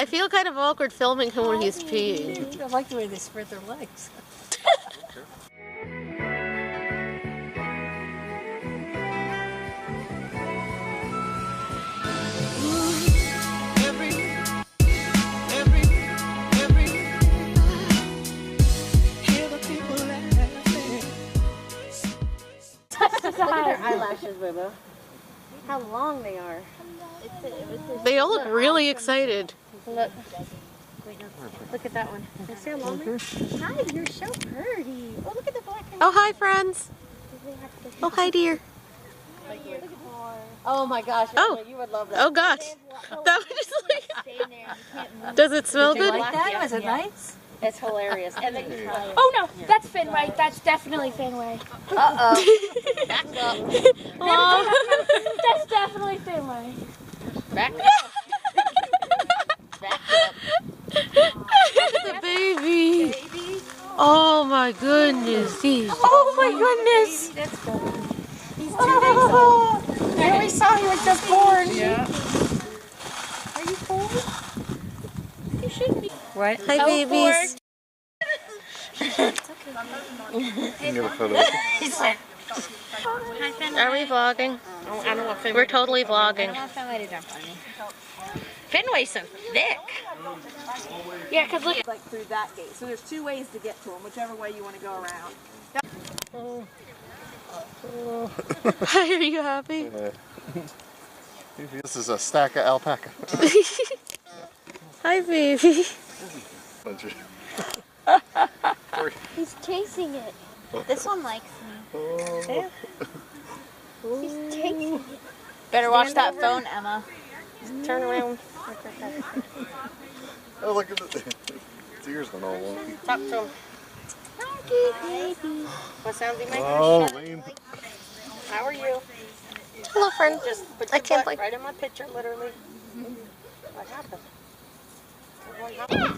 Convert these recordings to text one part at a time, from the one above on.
I feel kind of awkward filming him when he's peeing. I like the way they spread their legs. Look at their eyelashes, Boo-Boo. How long they are. They all look really excited. Look. Look at that one. You see how long they are? Hi, you're so pretty. Oh, look at the black. Oh, hi, friends. Oh, hi, dear. Oh my gosh. Oh. You would love that. Oh, gosh. That was just like... Does it smell good? Like that? Was it nice? It's hilarious. And then you try it. Oh no, that's Finway. That's definitely Finway. Uh-oh. Back up. That's definitely Finway. Back up. Back up. The baby. Oh my goodness. Oh my goodness. That's good. He's 2 days old. I always saw he was just born. Yeah. Are you cold? You should be. What? Hi, babies. He's like, Are we vlogging? I don't want Finway. We're totally vlogging. Finway's so thick. Yeah, cause look. Like through that gate. So there's 2 ways to get to them, whichever way you want to go around. Are you happy? This is a stack of alpaca. Hi, baby. He's chasing it. This one likes me. He's chasing it. Better watch that phone, Emma. Turn around. Oh, look at the its ears went all wonky. Talk to him. What sounds he making? Oh, Lane. How are you? Hello, friend. Just put I your can't butt right in my picture, literally. What happened?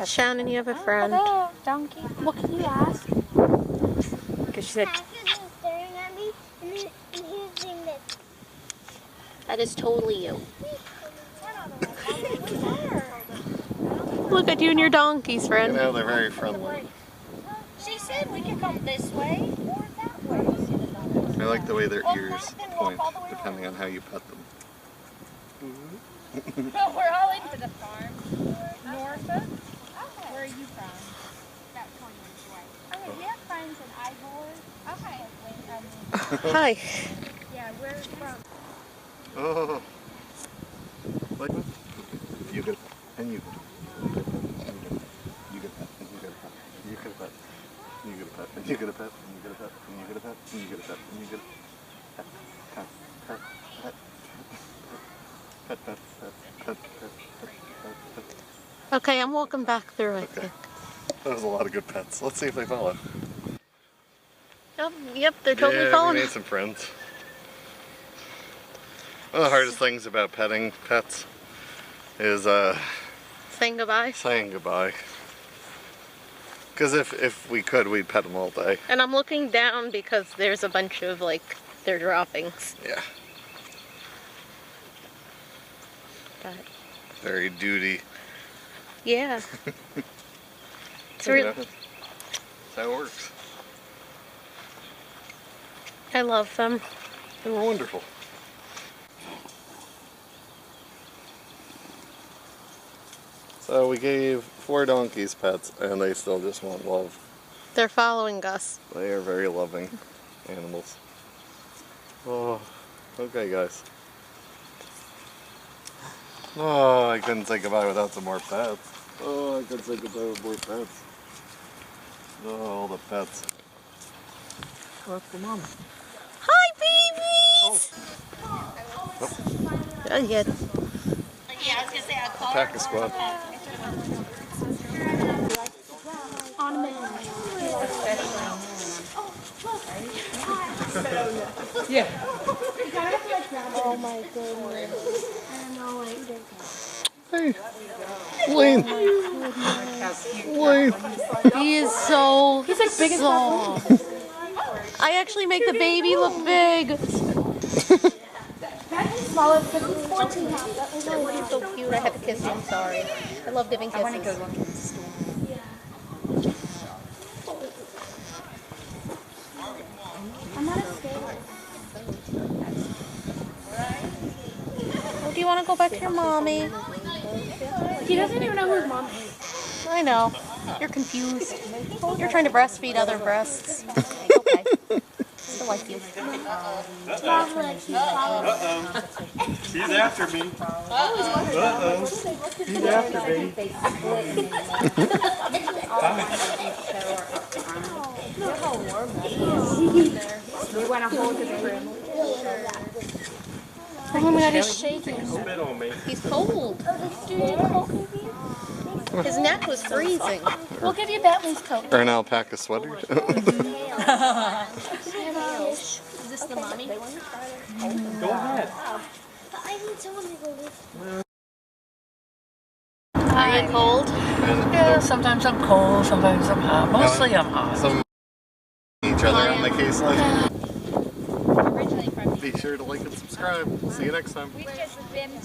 Shannon, you have a friend. Hello, donkey. What can you ask? because she said, Staring at me, and he's doing this. That is totally you. Look at you and your donkeys, friend. You know, they're very friendly. She said we could come this way or that way. I like the way their ears point, depending on how you pet them. But we're all into the farm. Norfolk? Where are you from? About 20 minutes away. Okay, we have friends in Ivor. Okay. Hi. Yeah, where are you from? Oh. Like, you get, and you. You get a pet, and you get a pet. You get a pet. You get a pet, and you get a pet, and you get a pet, and you get a pet, and you get a pet, and you get a pet. Pet, pet, pet, pet, pet, pet, pet, pet, pet, pet. Okay, I'm walking back through, I think. That was a lot of good pets. Let's see if they follow. Yep, they're totally Yeah, following. we made some friends. One of the hardest things about petting pets is Saying goodbye. saying goodbye. Because if we could, we'd pet them all day. And I'm looking down because there's a bunch of, like, their droppings. Yeah. But, Very duty. yeah. It's You really, know, that's how it works. I love them. They were wonderful. So we gave 4 donkeys pets and they still just want love. They're following us. They are very loving animals. Oh, okay guys. Oh, I couldn't say goodbye without some more pets. Oh, I couldn't say goodbye with more pets. Oh, all the pets. go up to mama. Hi, babies! Oh, yeah. Yeah, I was gonna say I'll call Alpaca squad. On a minute. Yeah. Oh my goodness. I don't know what it is. Hey, Lane. Lane. He is so He's like big as soft. I actually make the baby look big. Smaller than 14 now. He's so cute. I have to kiss, I'm sorry. I love giving kisses. I want to go look in the store. I'm not a skater. Oh, do you want to go back to your mommy? He doesn't even know who his mom is. I know. You're confused. You're trying to breastfeed other breasts. Okay. Still like you. He's after me. He's after me. We want to hold it. Oh my god, he's shaking. Spit on me. He's cold. His neck was freezing. We'll give you Bentley's coat. Or an alpaca sweater. Is this the mommy? Go ahead. But I need someone to go with. Are you cold? Yeah, sometimes I'm cold, sometimes I'm hot. Mostly I'm hot. Some each other on the case line. Originally from Be sure to like and subscribe. See you next time. we've just been